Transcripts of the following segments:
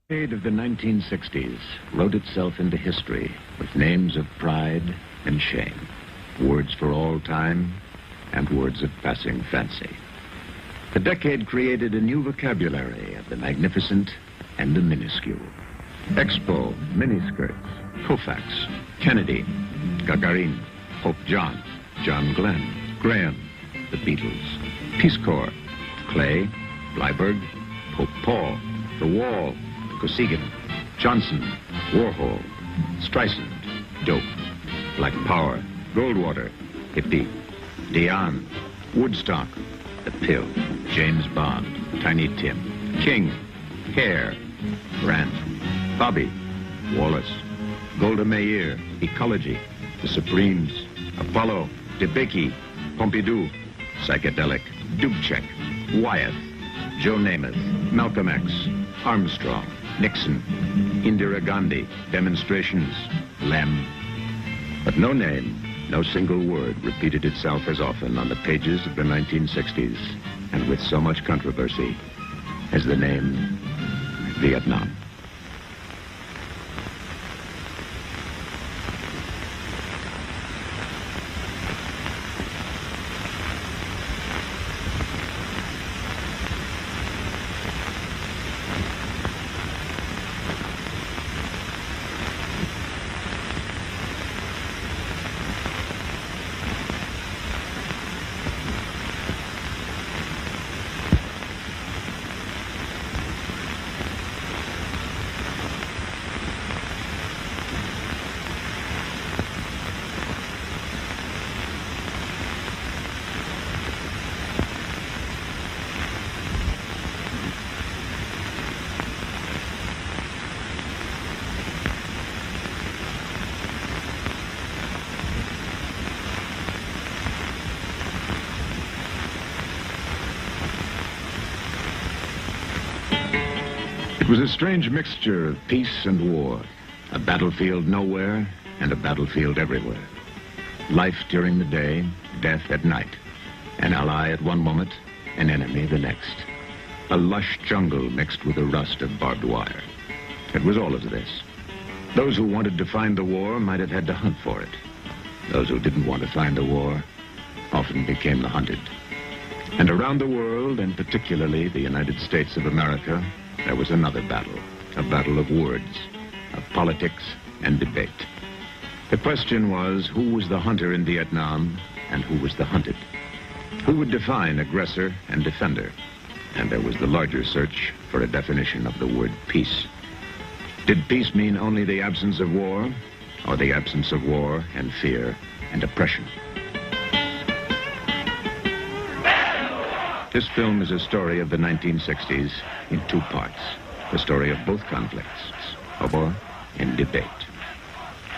The decade of the 1960s wrote itself into history with names of pride and shame, words for all time and words of passing fancy. The decade created a new vocabulary of the magnificent and the minuscule. Expo, miniskirts, Koufax, Kennedy, Gagarin, Pope John, John Glenn, Graham, the Beatles, Peace Corps, Clay, Bleiberg, Pope Paul, The Wall, Kosygin, Johnson, Warhol, Streisand, Dope, Black Power, Goldwater, Hippie, Dion, Woodstock, The Pill, James Bond, Tiny Tim, King, Hair, Grant, Bobby, Wallace, Golda Meir, Ecology, The Supremes, Apollo, DeBakey, Pompidou, Psychedelic, Dubček, Wyeth, Joe Namath, Malcolm X, Armstrong, Nixon, Indira Gandhi, Demonstrations, Lem. But no name, no single word repeated itself as often on the pages of the 1960s and with so much controversy as the name Vietnam. It was a strange mixture of peace and war, a battlefield nowhere and a battlefield everywhere. Life during the day, death at night. An ally at one moment, an enemy the next. A lush jungle mixed with the rust of barbed wire. It was all of this. Those who wanted to find the war might have had to hunt for it. Those who didn't want to find the war often became the hunted. And around the world, and particularly the United States of America, there was another battle, a battle of words, of politics and debate. The question was, who was the hunter in Vietnam and who was the hunted? Who would define aggressor and defender? And there was the larger search for a definition of the word peace. Did peace mean only the absence of war, or the absence of war and fear and oppression? This film is a story of the 1960s in two parts. The story of both conflicts, of war and debate.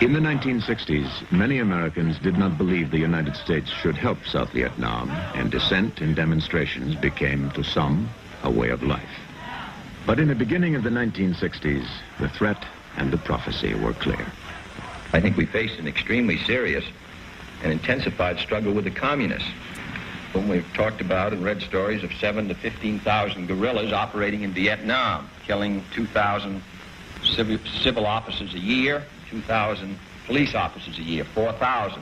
In the 1960s, many Americans did not believe the United States should help South Vietnam, and dissent and demonstrations became, to some, a way of life. But in the beginning of the 1960s, the threat and the prophecy were clear. I think we faced an extremely serious and intensified struggle with the communists, whom we've talked about and read stories of 7,000 to 15,000 guerrillas operating in Vietnam, killing 2,000 civil officers a year, 2,000 police officers a year, 4,000.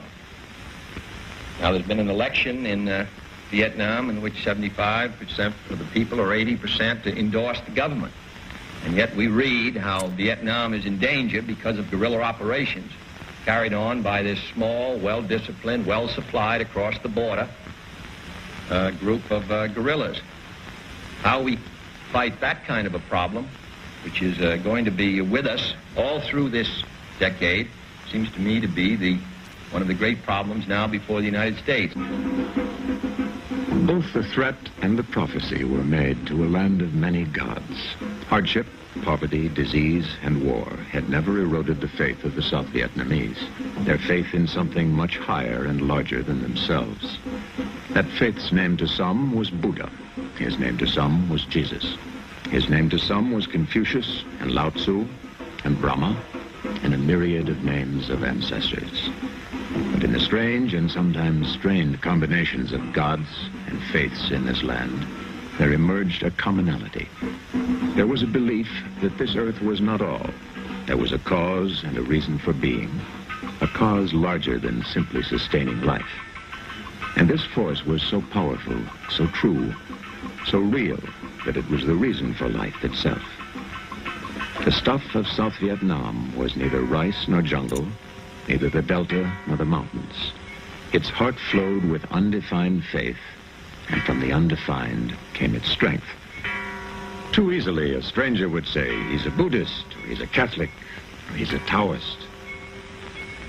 Now, there's been an election in Vietnam in which 75% of the people, or 80%, endorse the government. And yet we read how Vietnam is in danger because of guerrilla operations carried on by this small, well-disciplined, well-supplied across the border group of guerrillas. How we fight that kind of a problem, which is going to be with us all through this decade, seems to me to be one of the great problems now before the United States. Both the threat and the prophecy were made to a land of many gods. Hardship, poverty, disease, and war had never eroded the faith of the South Vietnamese, their faith in something much higher and larger than themselves. That faith's name to some was Buddha. His name to some was Jesus. His name to some was Confucius and Lao Tzu and Brahma and a myriad of names of ancestors. But in the strange and sometimes strained combinations of gods and faiths in this land, there emerged a commonality. There was a belief that this earth was not all. There was a cause and a reason for being, a cause larger than simply sustaining life. And this force was so powerful, so true, so real, that it was the reason for life itself. The stuff of South Vietnam was neither rice nor jungle, neither the delta nor the mountains. Its heart flowed with undefined faith, and from the undefined came its strength. Too easily, a stranger would say, he's a Buddhist, or he's a Catholic, or he's a Taoist.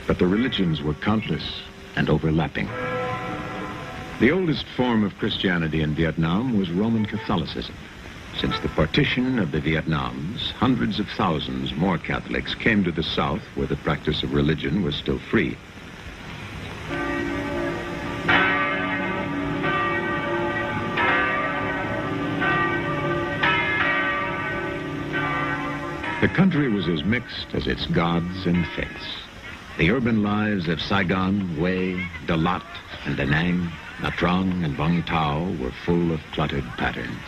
But the religions were countless and overlapping. The oldest form of Christianity in Vietnam was Roman Catholicism. Since the partition of the Vietnams, hundreds of thousands more Catholics came to the South, where the practice of religion was still free. The country was as mixed as its gods and faiths. The urban lives of Saigon, Hue, Dalat, and Da Nang, Nha Trang, and Vung Tau were full of cluttered patterns.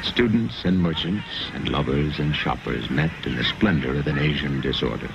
Students and merchants and lovers and shoppers met in the splendor of an Asian disorder.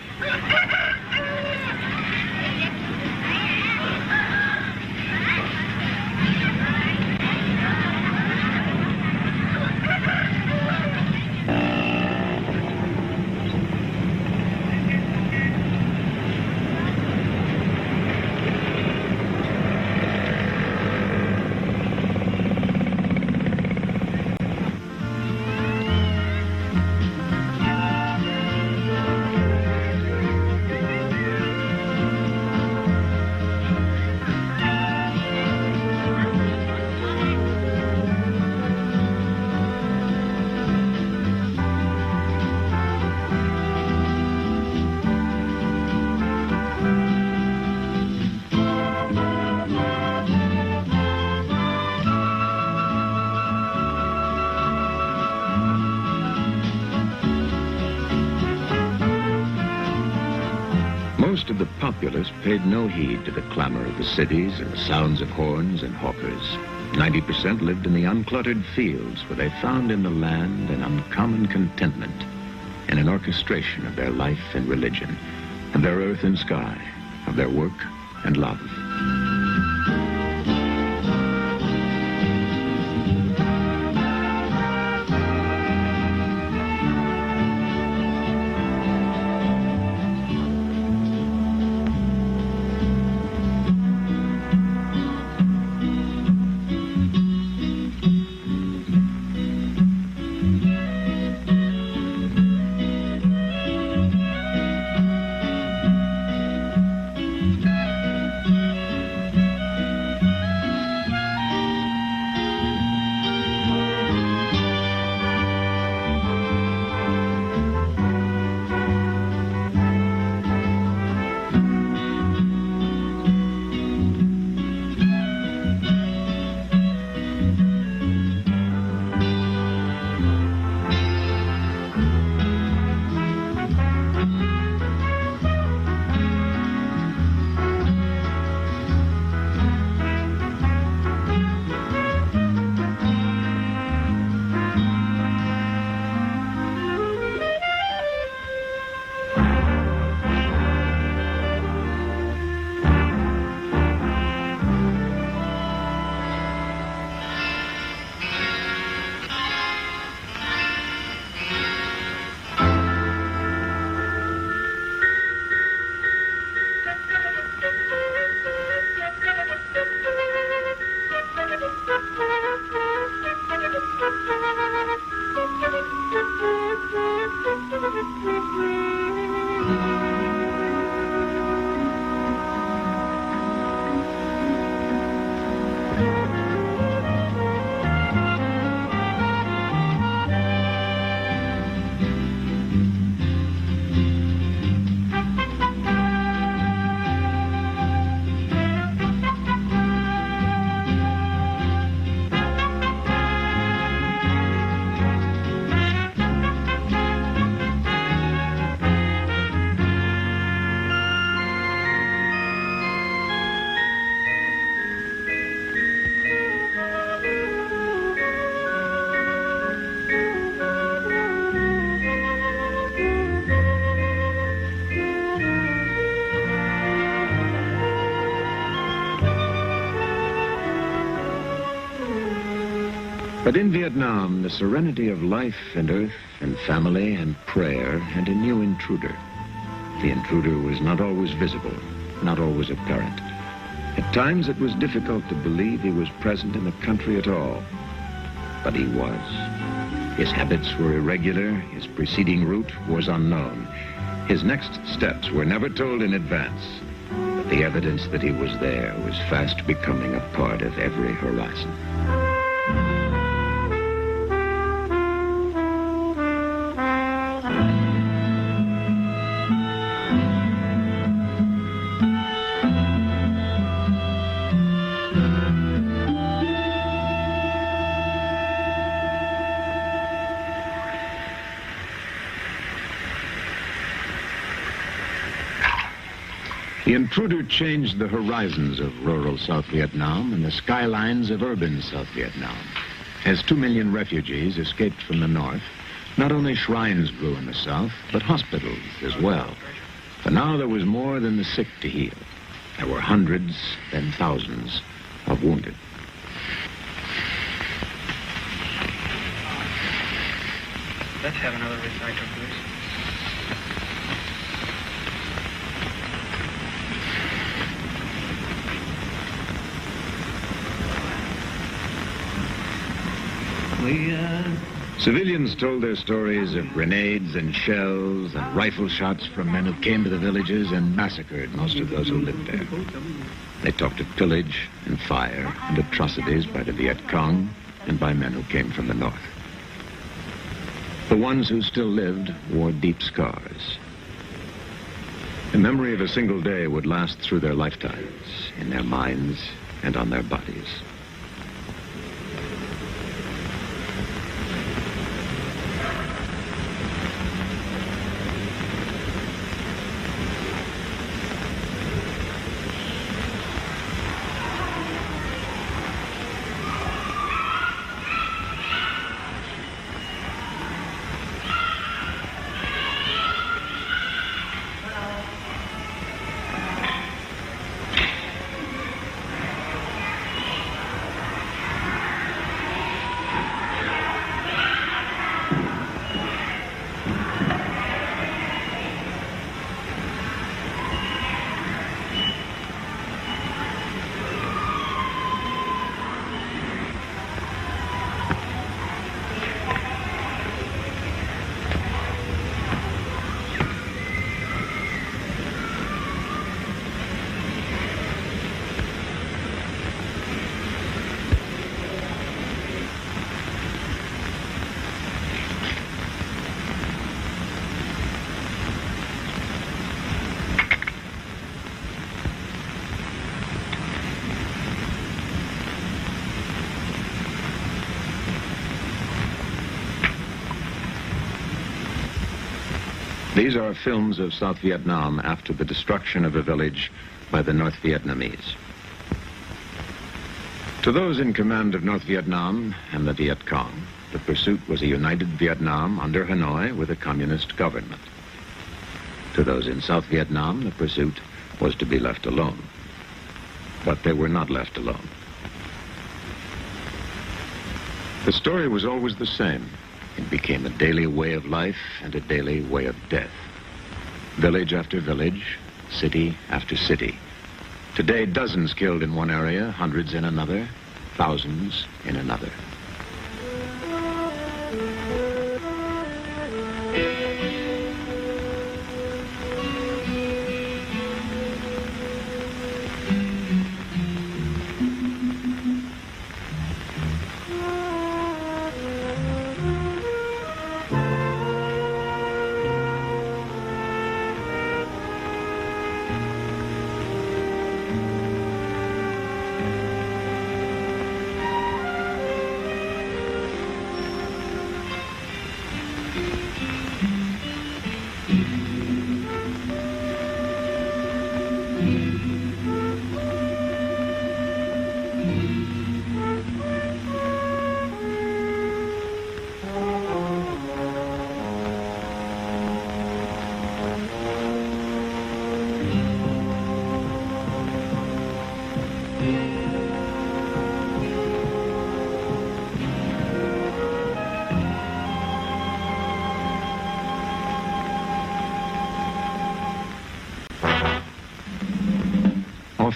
Most of the populace paid no heed to the clamor of the cities and the sounds of horns and hawkers. 90% lived in the uncluttered fields, where they found in the land an uncommon contentment and an orchestration of their life and religion, of their earth and sky, of their work and love. But in Vietnam, the serenity of life and earth and family and prayer had a new intruder. The intruder was not always visible, not always apparent. At times it was difficult to believe he was present in the country at all. But he was. His habits were irregular, his preceding route was unknown. His next steps were never told in advance. But the evidence that he was there was fast becoming a part of every horizon. The intruder changed the horizons of rural South Vietnam and the skylines of urban South Vietnam. As 2 million refugees escaped from the north, not only shrines grew in the south, but hospitals as well. For now there was more than the sick to heal. There were hundreds, then thousands of wounded. Let's have another recital, please. Civilians told their stories of grenades and shells and rifle shots from men who came to the villages and massacred most of those who lived there. They talked of pillage and fire and atrocities by the Viet Cong and by men who came from the north. The ones who still lived wore deep scars. The memory of a single day would last through their lifetimes, in their minds and on their bodies. These are films of South Vietnam after the destruction of a village by the North Vietnamese. To those in command of North Vietnam and the Viet Cong, the pursuit was a united Vietnam under Hanoi with a communist government. To those in South Vietnam, the pursuit was to be left alone. But they were not left alone. The story was always the same. It became a daily way of life and a daily way of death. Village after village, city after city. Today, dozens killed in one area, hundreds in another, thousands in another.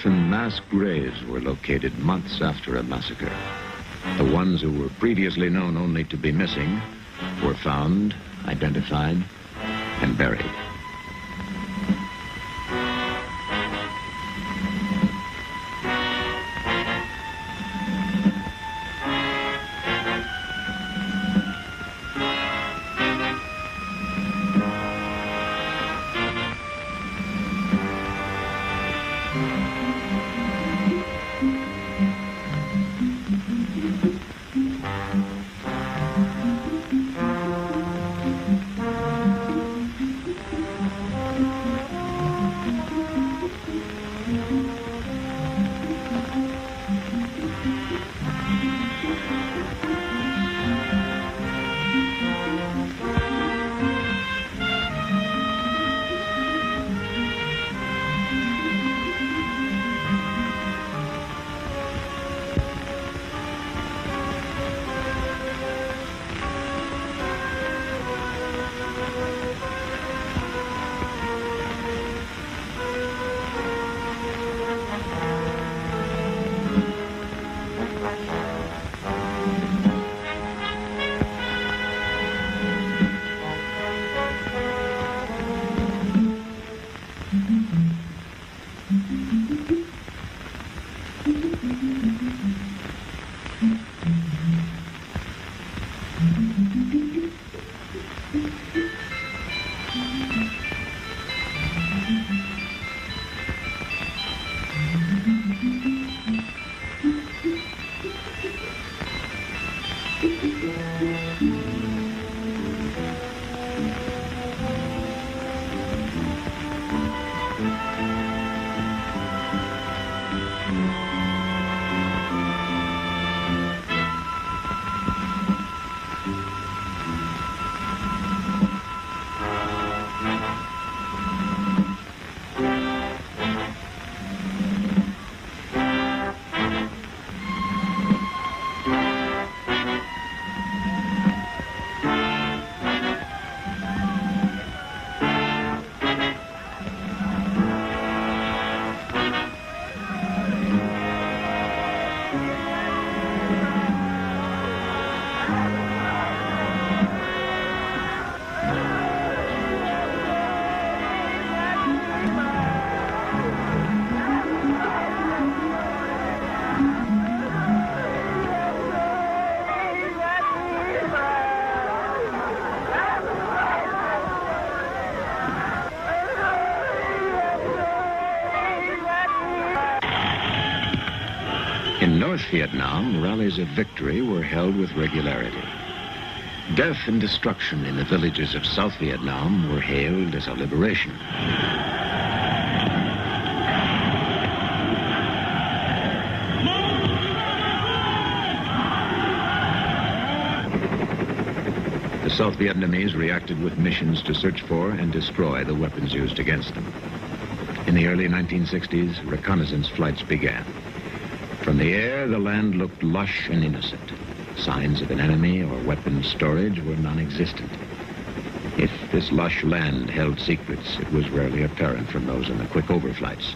Often mass graves were located months after a massacre. The ones who were previously known only to be missing were found, identified, and buried. In North Vietnam, rallies of victory were held with regularity. Death and destruction in the villages of South Vietnam were hailed as a liberation. The South Vietnamese reacted with missions to search for and destroy the weapons used against them. In the early 1960s, reconnaissance flights began. From the air, the land looked lush and innocent. Signs of an enemy or weapons storage were non-existent. If this lush land held secrets, it was rarely apparent from those in the quick overflights.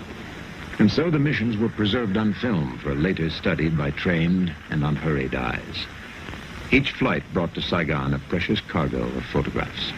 And so the missions were preserved on film for later studied by trained and unhurried eyes. Each flight brought to Saigon a precious cargo of photographs.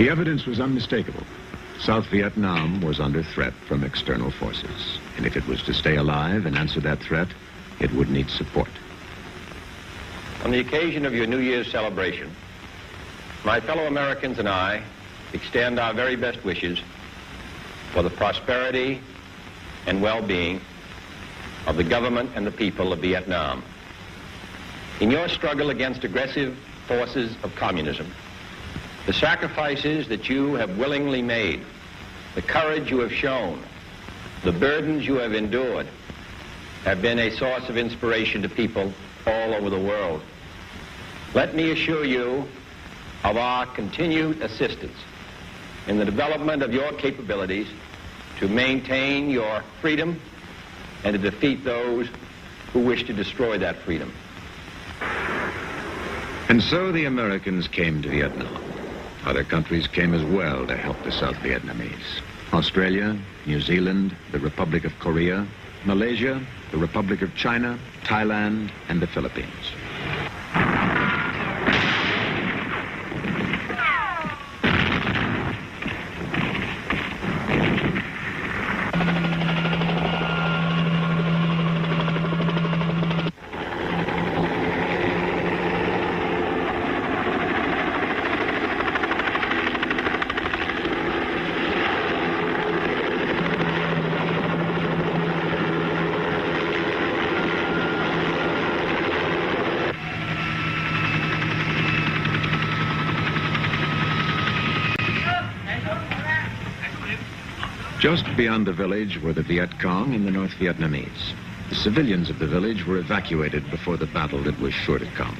The evidence was unmistakable. South Vietnam was under threat from external forces, and if it was to stay alive and answer that threat, it would need support. On the occasion of your New Year's celebration, my fellow Americans and I extend our very best wishes for the prosperity and well-being of the government and the people of Vietnam. In your struggle against aggressive forces of communism, the sacrifices that you have willingly made, the courage you have shown, the burdens you have endured, have been a source of inspiration to people all over the world. Let me assure you of our continued assistance in the development of your capabilities to maintain your freedom and to defeat those who wish to destroy that freedom. And so the Americans came to Vietnam. Other countries came as well to help the South Vietnamese. Australia, New Zealand, the Republic of Korea, Malaysia, the Republic of China, Thailand, and the Philippines. Just beyond the village were the Viet Cong and the North Vietnamese. The civilians of the village were evacuated before the battle that was sure to come.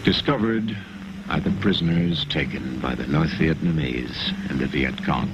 Discovered are the prisoners taken by the North Vietnamese and the Viet Cong.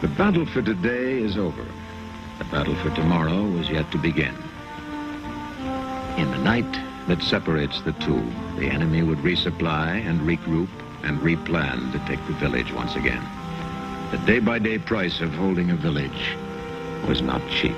The battle for today is over. The battle for tomorrow is yet to begin. In the night that separates the two, the enemy would resupply and regroup and replan to take the village once again. The day-by-day price of holding a village was not cheap.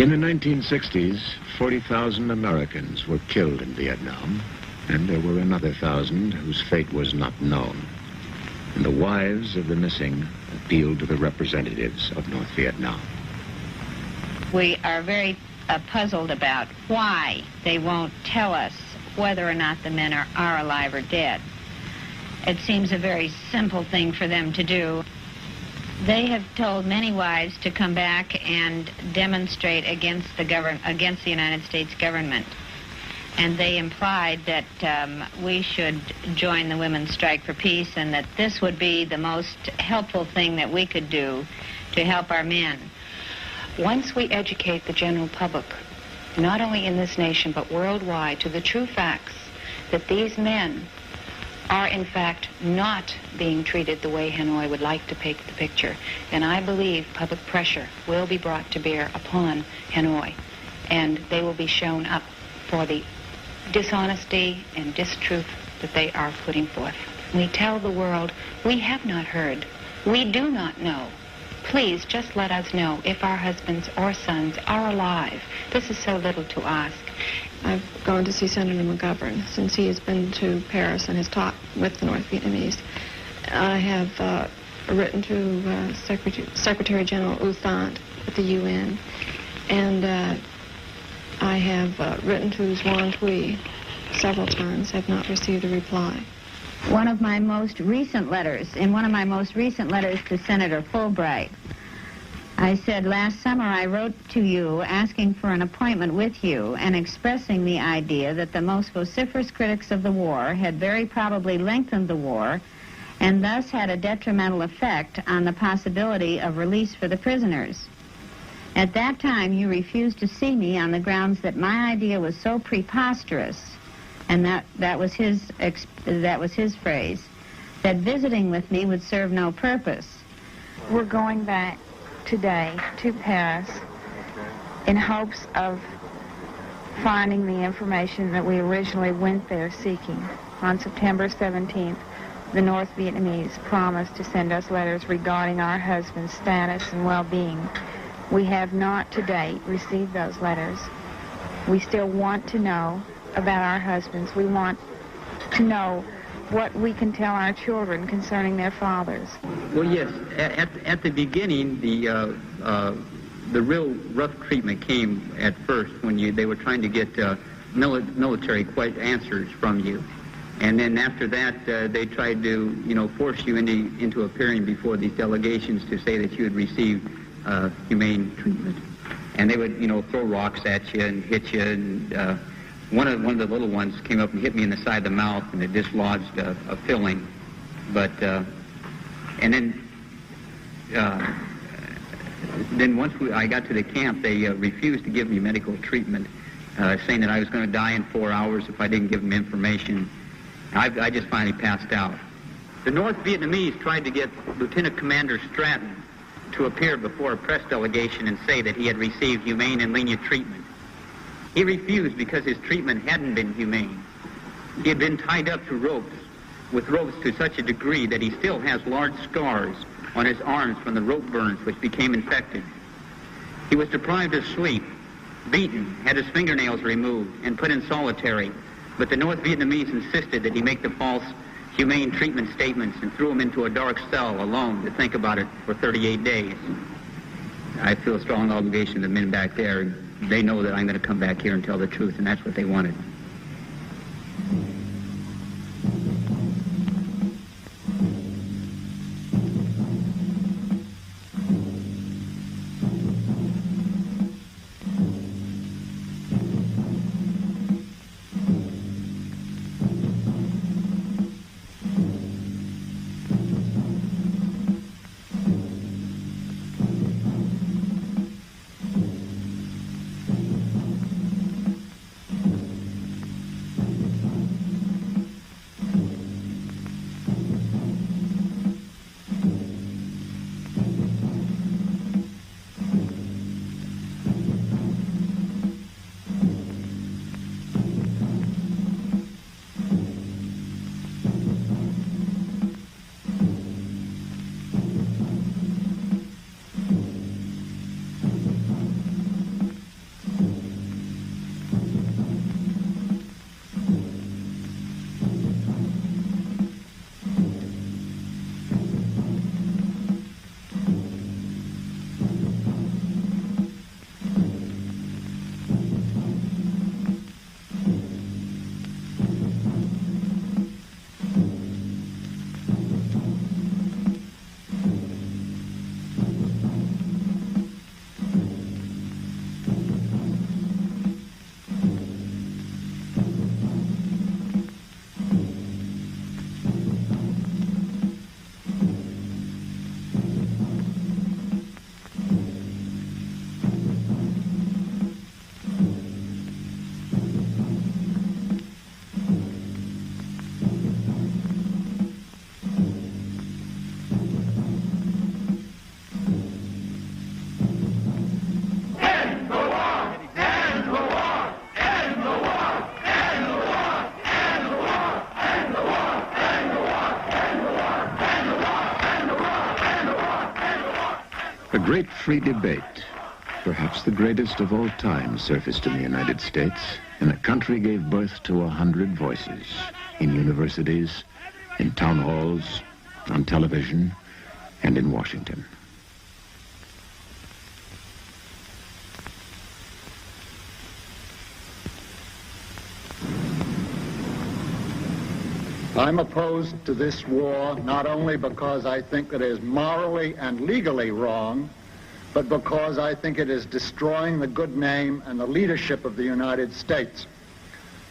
In the 1960s, 40,000 Americans were killed in Vietnam, and there were another 1,000 whose fate was not known. And the wives of the missing appealed to the representatives of North Vietnam. We are very puzzled about why they won't tell us whether or not the men are alive or dead. It seems a very simple thing for them to do. They have told many wives to come back and demonstrate against the United States government. And they implied that we should join the Women's Strike for Peace and that this would be the most helpful thing that we could do to help our men. Once we educate the general public, not only in this nation but worldwide, to the true facts that these men are in fact not being treated the way Hanoi would like to paint the picture, then I believe public pressure will be brought to bear upon Hanoi, and they will be shown up for the dishonesty and distruth that they are putting forth. We tell the world, we have not heard. We do not know. Please just let us know if our husbands or sons are alive. This is so little to ask. I've gone to see Senator McGovern since he has been to Paris and has talked with the North Vietnamese. I have written to Secretary General U Thant at the UN, and I have written to Xuan Thuy several times, have not received a reply. In one of my most recent letters to Senator Fulbright, I said, last summer I wrote to you asking for an appointment with you and expressing the idea that the most vociferous critics of the war had very probably lengthened the war and thus had a detrimental effect on the possibility of release for the prisoners. At that time, you refused to see me on the grounds that my idea was so preposterous, and that was his phrase, that visiting with me would serve no purpose. We're going back today to Paris in hopes of finding the information that we originally went there seeking. On September 17th, the North Vietnamese promised to send us letters regarding our husband's status and well-being. We have not to date received those letters. We still want to know about our husbands. We want to know what we can tell our children concerning their fathers. Well, yes. At the beginning, the real rough treatment came at first when they were trying to get military answers from you, and then after that, they tried to force you into appearing before these delegations to say that you had received humane treatment, and they would throw rocks at you and hit you and. One of the little ones came up and hit me in the side of the mouth, and it dislodged a filling. But and then once I got to the camp, they refused to give me medical treatment, saying that I was going to die in 4 hours if I didn't give them information. I just finally passed out. The North Vietnamese tried to get Lieutenant Commander Stratton to appear before a press delegation and say that he had received humane and lenient treatment. He refused because his treatment hadn't been humane. He had been tied up to ropes, with ropes to such a degree that he still has large scars on his arms from the rope burns which became infected. He was deprived of sleep, beaten, had his fingernails removed, and put in solitary, but the North Vietnamese insisted that he make the false humane treatment statements and threw him into a dark cell alone to think about it for 38 days. I feel a strong obligation to the men back there. They know that I'm going to come back here and tell the truth, and that's what they wanted. A great free debate, perhaps the greatest of all time, surfaced in the United States, and a country gave birth to 100 voices in universities, in town halls, on television, and in Washington. I'm opposed to this war not only because I think it is morally and legally wrong, but because I think it is destroying the good name and the leadership of the United States.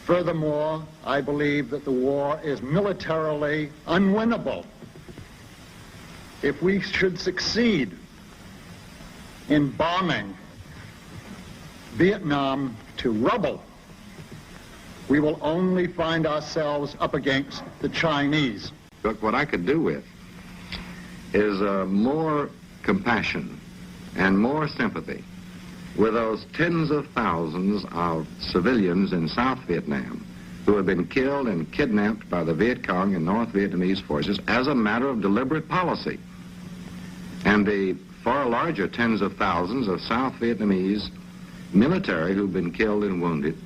Furthermore, I believe that the war is militarily unwinnable. If we should succeed in bombing Vietnam to rubble, we will only find ourselves up against the Chinese. Look, what I could do with is more compassion and more sympathy with those tens of thousands of civilians in South Vietnam who have been killed and kidnapped by the Viet Cong and North Vietnamese forces as a matter of deliberate policy. And the far larger tens of thousands of South Vietnamese military who've been killed and wounded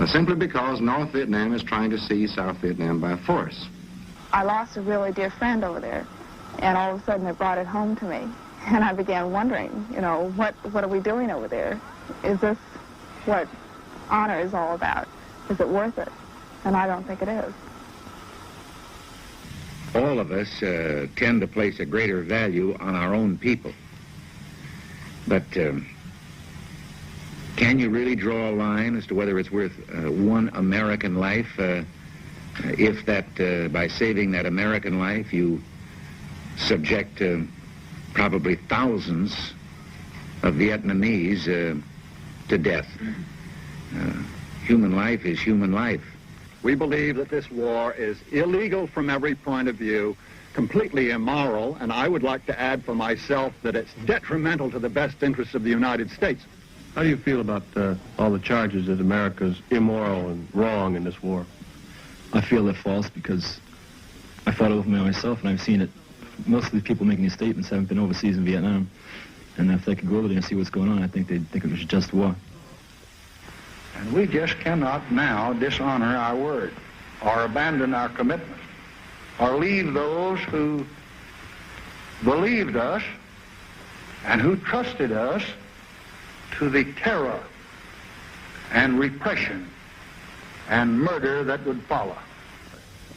simply because North Vietnam is trying to seize South Vietnam by force. I lost a really dear friend over there, and all of a sudden they brought it home to me. And I began wondering, you know, what are we doing over there? Is this what honor is all about? Is it worth it? And I don't think it is. All of us tend to place a greater value on our own people. But can you really draw a line as to whether it's worth one American life if that, by saving that American life, you subject probably thousands of Vietnamese to death? Human life is human life. We believe that this war is illegal from every point of view, completely immoral, and I would like to add for myself that it's detrimental to the best interests of the United States. How do you feel about all the charges that America's immoral and wrong in this war? I feel they're false because I fought over myself, and I've seen it. Most of the people making these statements haven't been overseas in Vietnam. And if they could go over there and see what's going on, I think they'd think it was just war. And we just cannot now dishonor our word or abandon our commitment or leave those who believed us and who trusted us to the terror and repression and murder that would follow.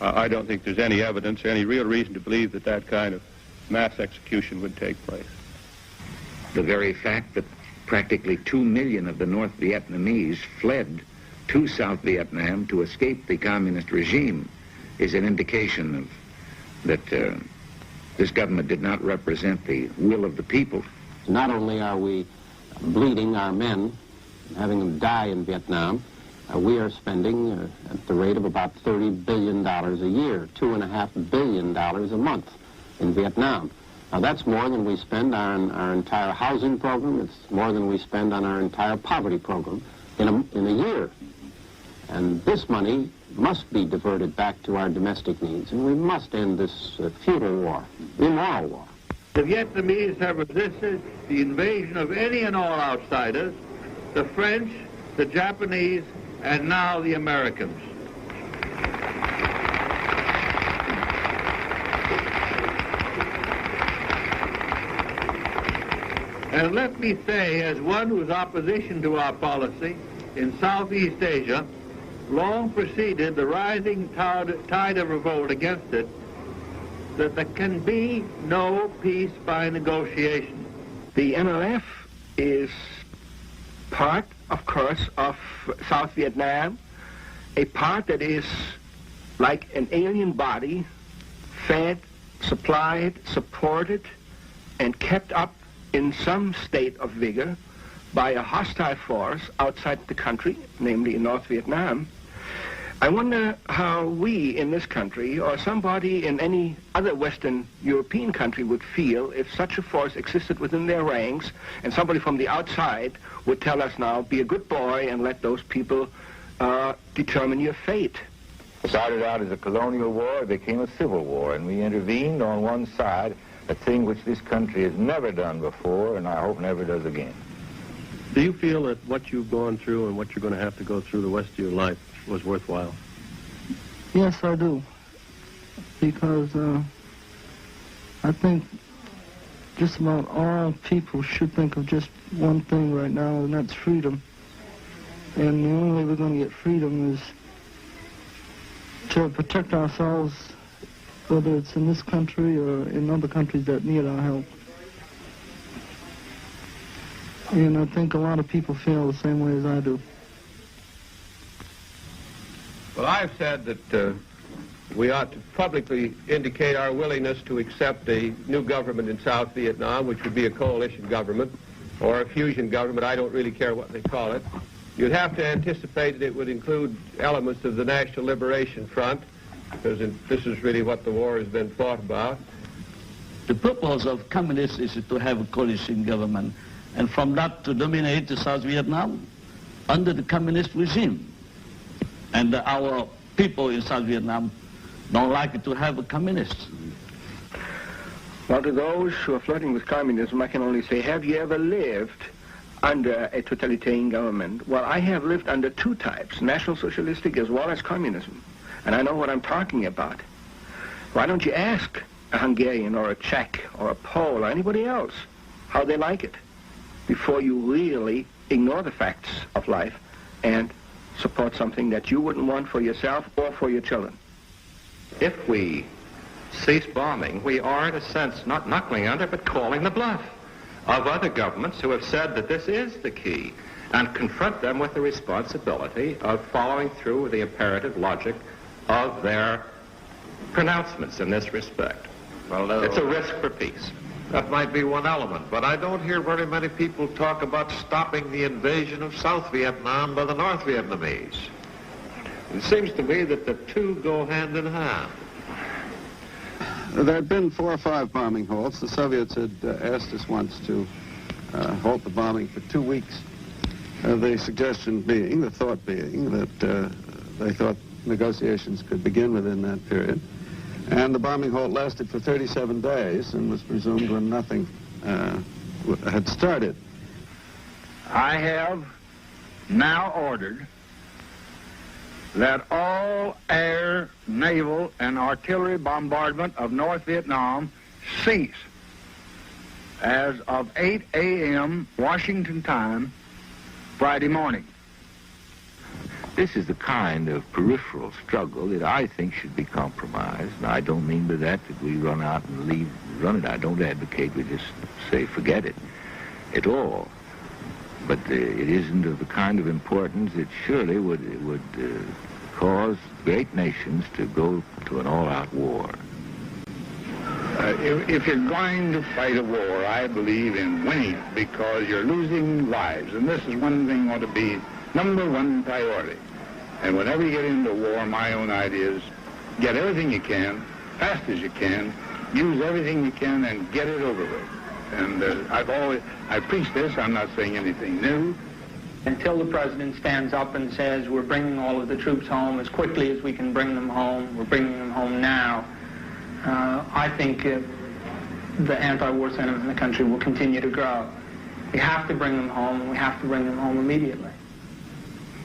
I don't think there's any evidence or any real reason to believe that that kind of mass execution would take place. The very fact that practically 2 million of the North Vietnamese fled to South Vietnam to escape the communist regime is an indication of that this government did not represent the will of the people. Not only are we bleeding our men, having them die in Vietnam, we are spending at the rate of about $30 billion a year, $2.5 billion a month in Vietnam. Now that's more than we spend on our entire housing program. It's more than we spend on our entire poverty program in a year. And this money must be diverted back to our domestic needs, and we must end this futile war, immoral war. The Vietnamese have resisted the invasion of any and all outsiders, the French, the Japanese, and now the Americans. And let me say, as one whose opposition to our policy in Southeast Asia long preceded the rising tide of revolt against it, that there can be no peace by negotiation. The NLF is part, of course, of South Vietnam, a part that is like an alien body, fed, supplied, supported, and kept up in some state of vigor by a hostile force outside the country, namely in North Vietnam. I wonder how we in this country, or somebody in any other Western European country, would feel if such a force existed within their ranks and somebody from the outside would tell us now, be a good boy and let those people determine your fate. It started out as a colonial war, it became a civil war, and we intervened on one side a thing which this country has never done before, and I hope never does again. Do you feel that what you've gone through and what you're going to have to go through the rest of your life was worthwhile? Yes, I do. Because I think just about all people should think of just one thing right now, and that's freedom. And the only way we're going to get freedom is to protect ourselves, whether it's in this country or in other countries that need our help. And I think a lot of people feel the same way as I do. Well, I've said that we ought to publicly indicate our willingness to accept a new government in South Vietnam, which would be a coalition government or a fusion government. I don't really care what they call it. You'd have to anticipate that it would include elements of the National Liberation Front, because this is really what the war has been fought about. The purpose of communists is to have a coalition government, and from that to dominate South Vietnam under the communist regime. And our people in South Vietnam don't like to have a communist. Well, to those who are flirting with communism, I can only say, have you ever lived under a totalitarian government? Well, I have lived under two types, National Socialistic as well as communism. And I know what I'm talking about. Why don't you ask a Hungarian or a Czech or a Pole or anybody else how they like it before you really ignore the facts of life and support something that you wouldn't want for yourself or for your children? If we cease bombing, we are, in a sense, not knuckling under, but calling the bluff of other governments who have said that this is the key, and confront them with the responsibility of following through with the imperative logic of their pronouncements in this respect. Well, it's a risk for peace. That might be one element, but I don't hear very many people talk about stopping the invasion of South Vietnam by the North Vietnamese. It seems to me that the two go hand in hand. There had been 4 or 5 bombing halts. The Soviets had asked us once to halt the bombing for 2 weeks. The suggestion being, the thought being, that they thought negotiations could begin within that period. And the bombing halt lasted for 37 days and was resumed when nothing had started. I have now ordered that all air, naval, and artillery bombardment of North Vietnam cease as of 8 a.m. Washington time, Friday morning. This is the kind of peripheral struggle that I think should be compromised. Now, I don't mean by that we run out and run it. I don't advocate we just say forget it at all. But it isn't of the kind of importance that surely would cause great nations to go to an all-out war. If you're going to fight a war, I believe in winning because you're losing lives. And this is one thing ought to be #1 priority. And whenever you get into war, my own idea is get everything you can, fast as you can, use everything you can, and get it over with. And I preach this, I'm not saying anything new. Until the president stands up and says, we're bringing all of the troops home as quickly as we can bring them home, we're bringing them home now, I think the anti-war sentiment in the country will continue to grow. We have to bring them home, and we have to bring them home immediately.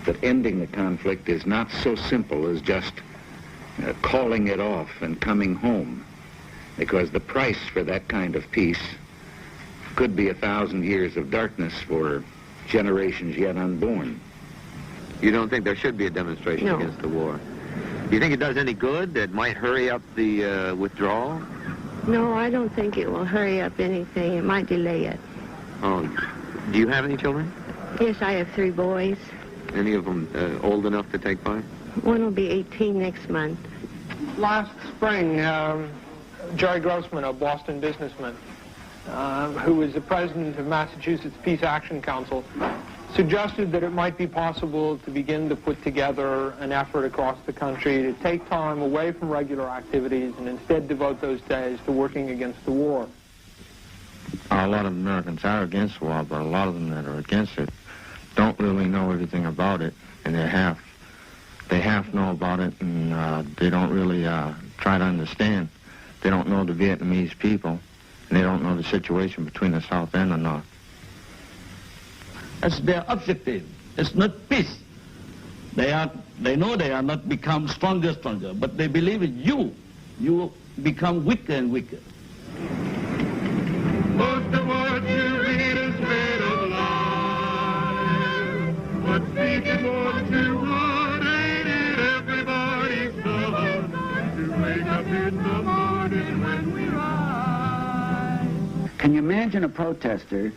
That ending the conflict is not so simple as just calling it off and coming home, because the price for that kind of peace could be 1,000 years of darkness for generations yet unborn. You don't think there should be a demonstration against the war? Do you think it does any good? It might hurry up the withdrawal? No, I don't think it will hurry up anything. It might delay it. Oh, do you have any children? Yes, I have 3 boys. Any of them old enough to take part? One will be 18 next month. Last spring, Jerry Grossman, a Boston businessman, who was the president of Massachusetts Peace Action Council, suggested that it might be possible to begin to put together an effort across the country to take time away from regular activities and instead devote those days to working against the war. A lot of Americans are against war, but a lot of them that are against it don't really know everything about it, and they half know about it, and they don't really try to understand. They don't know the Vietnamese people, and they don't know the situation between the South and the North. That's their objective. It's not peace. They know they are not become stronger, but they believe in you become weaker and weaker. Most of what you read is made of lies, but speaking what you want ain't it everybody's done to wake up in the morning when we rise. Can you imagine a protester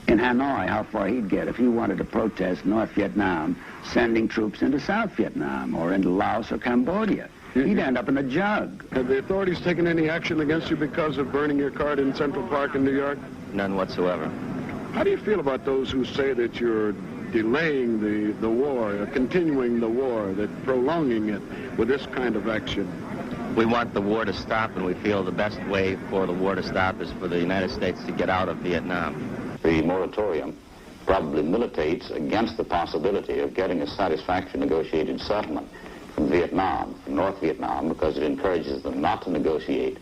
in Hanoi, how far he'd get if he wanted to protest North Vietnam sending troops into South Vietnam or into Laos or Cambodia? He'd end up in a jug. Have the authorities taken any action against you because of burning your card in Central Park in New York? None whatsoever. How do you feel about those who say that you're delaying the war, continuing the war, that prolonging it with this kind of action? We want the war to stop, and we feel the best way for the war to stop is for the United States to get out of Vietnam. The moratorium probably militates against the possibility of getting a satisfactory negotiated settlement from Vietnam, from North Vietnam, because it encourages them not to negotiate.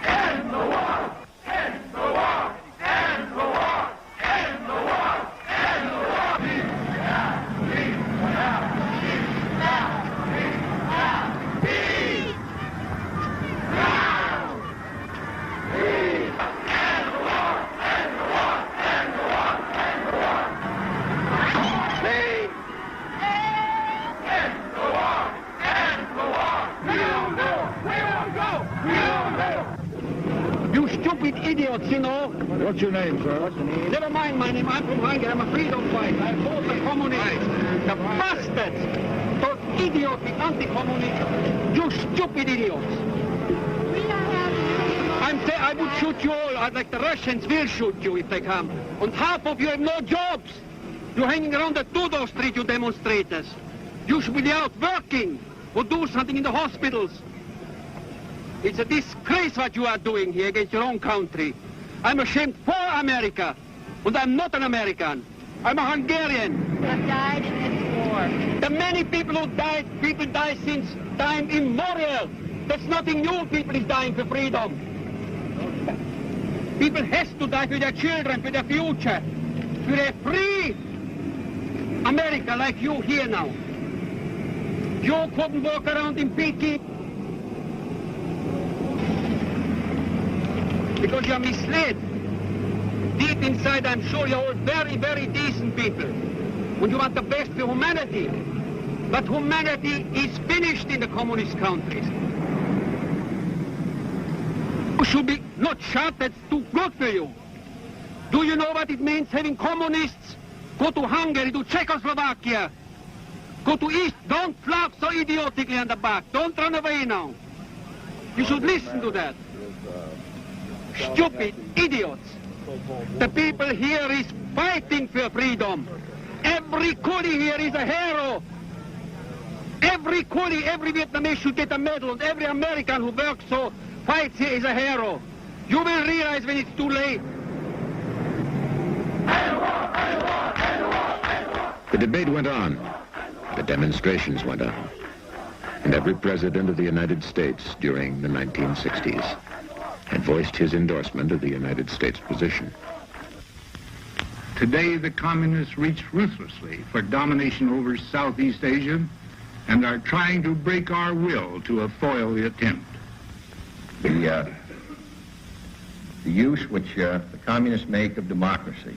End the war! End the war! End the war! End the war! End the war! You stupid idiots, you know. What's your name, sir? Never mind my name. I'm from Hungary. I'm a freedom fighter. I fought the communists. The bastards. Those idiotic anti-communists. You stupid idiots. I would shoot you all like the Russians will shoot you if they come. And half of you have no jobs. You're hanging around the Tudor Street, you demonstrators. You should be out working or do something in the hospitals. It's a disgrace what you are doing here against your own country. I'm ashamed for America, and I'm not an American. I'm a Hungarian. You have died in this war. The many people who died, people die since time immemorial. That's nothing new. People is dying for freedom. People has to die for their children, for their future, for a free America like you here now. You couldn't walk around in Peking because you're misled. Deep inside, I'm sure you're all very, very decent people. And you want the best for humanity. But humanity is finished in the communist countries. You should be not shot, that's too good for you. Do you know what it means having communists go to Hungary, to Czechoslovakia, go to East? Don't flap so idiotically on the back. Don't run away now. You should listen to that. Stupid idiots. The people here is fighting for freedom. Every coolie here is a hero. Every coolie, every Vietnamese should get a medal, and every American who works so fights here is a hero. You will realize when it's too late. The debate went on. The demonstrations went on. And every president of the United States during the 1960s had voiced his endorsement of the United States position. Today, the communists reach ruthlessly for domination over Southeast Asia and are trying to break our will to foil the attempt. The use which the communists make of democracy,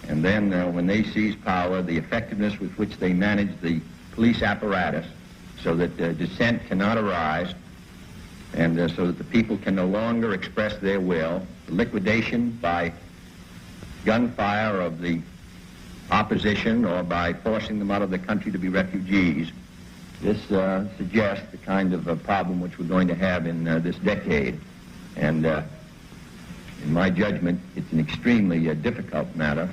and then when they seize power, the effectiveness with which they manage the police apparatus so that dissent cannot arise, and so that the people can no longer express their will, the liquidation by gunfire of the opposition or by forcing them out of the country to be refugees. This suggests the kind of problem which we're going to have in this decade. And in my judgment, it's an extremely difficult matter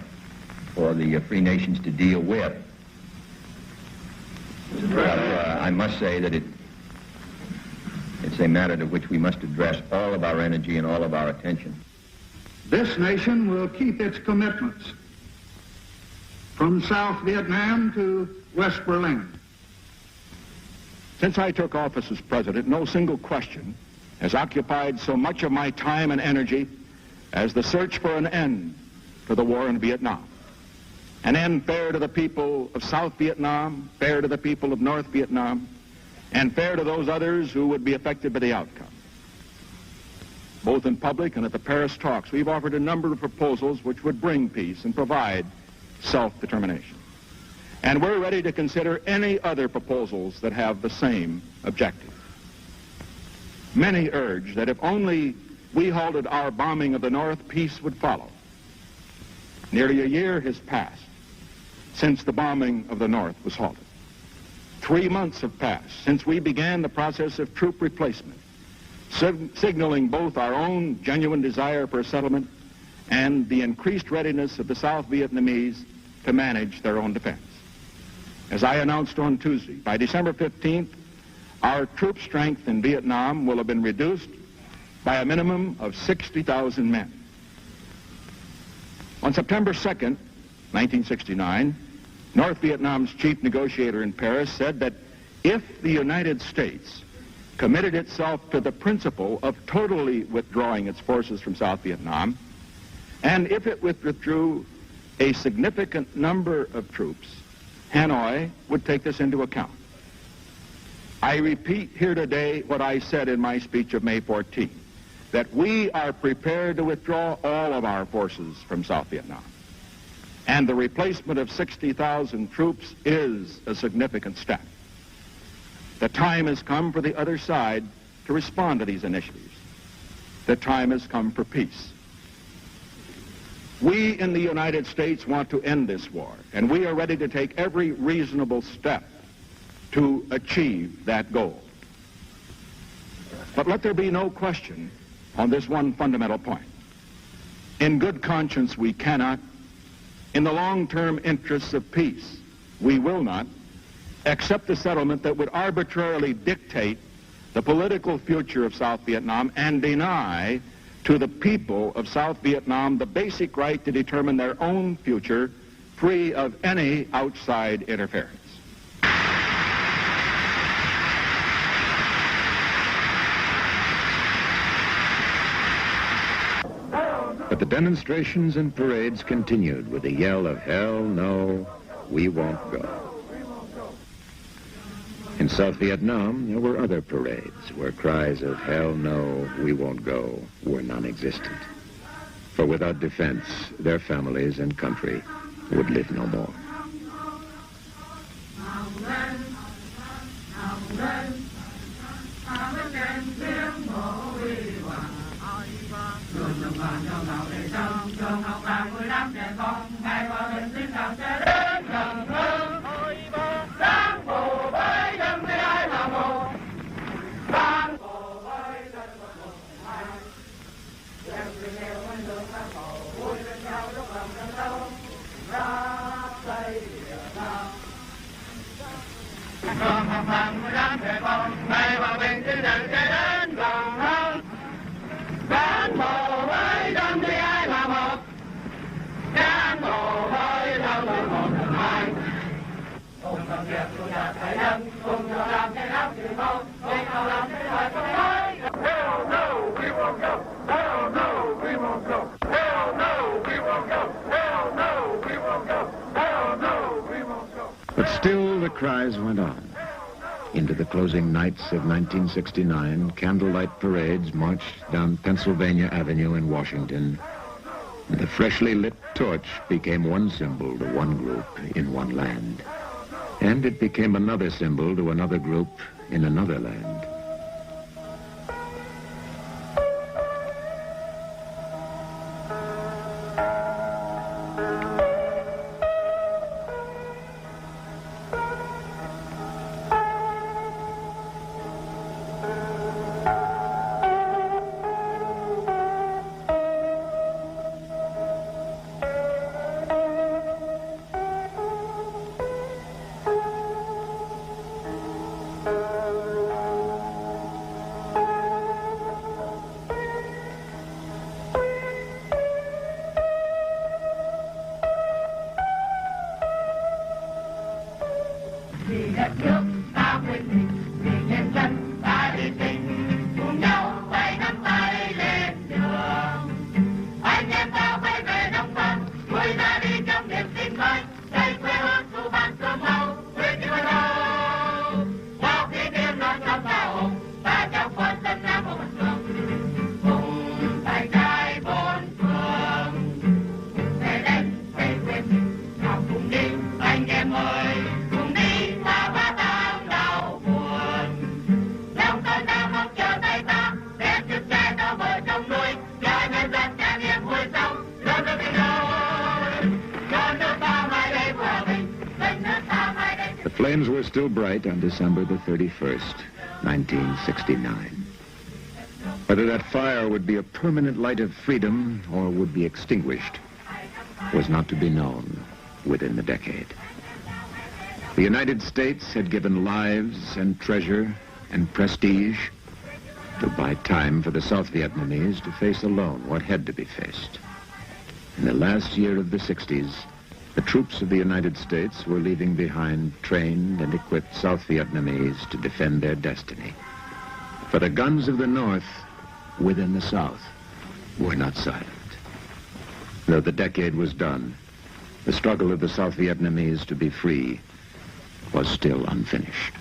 for the free nations to deal with. But I must say that it's a matter to which we must address all of our energy and all of our attention. This nation will keep its commitments from South Vietnam to West Berlin. Since I took office as president, no single question has occupied so much of my time and energy as the search for an end to the war in Vietnam. An end fair to the people of South Vietnam, fair to the people of North Vietnam, and fair to those others who would be affected by the outcome. Both in public and at the Paris talks, we've offered a number of proposals which would bring peace and provide self-determination. And we're ready to consider any other proposals that have the same objective. Many urge that if only we halted our bombing of the North, peace would follow. Nearly a year has passed since the bombing of the North was halted. 3 months have passed since we began the process of troop replacement, signaling both our own genuine desire for a settlement and the increased readiness of the South Vietnamese to manage their own defense. As I announced on Tuesday, by December 15th, our troop strength in Vietnam will have been reduced by a minimum of 60,000 men. On September 2nd, 1969, North Vietnam's chief negotiator in Paris said that if the United States committed itself to the principle of totally withdrawing its forces from South Vietnam, and if it withdrew a significant number of troops, Hanoi would take this into account. I repeat here today what I said in my speech of May 14, that we are prepared to withdraw all of our forces from South Vietnam. And the replacement of 60,000 troops is a significant step. The time has come for the other side to respond to these initiatives. The time has come for peace. We in the United States want to end this war, and we are ready to take every reasonable step to achieve that goal. But let there be no question on this one fundamental point. In good conscience, we cannot, in the long-term interests of peace, we will not accept a settlement that would arbitrarily dictate the political future of South Vietnam and deny to the people of South Vietnam the basic right to determine their own future free of any outside interference. But the demonstrations and parades continued with a yell of "Hell no, we won't go." In South Vietnam, there were other parades where cries of "Hell no, we won't go" were non-existent. For without defense, their families and country would live no more. But still the cries went on. Into the closing nights of 1969, candlelight parades marched down Pennsylvania Avenue in Washington. And the freshly lit torch became one symbol to one group in one land. And it became another symbol to another group in another land. Flames were still bright on December the 31st, 1969. Whether that fire would be a permanent light of freedom or would be extinguished was not to be known within the decade. The United States had given lives and treasure and prestige to buy time for the South Vietnamese to face alone what had to be faced. In the last year of the 60s, the troops of the United States were leaving behind trained and equipped South Vietnamese to defend their destiny. For the guns of the North within the South were not silent. Though the decade was done, the struggle of the South Vietnamese to be free was still unfinished.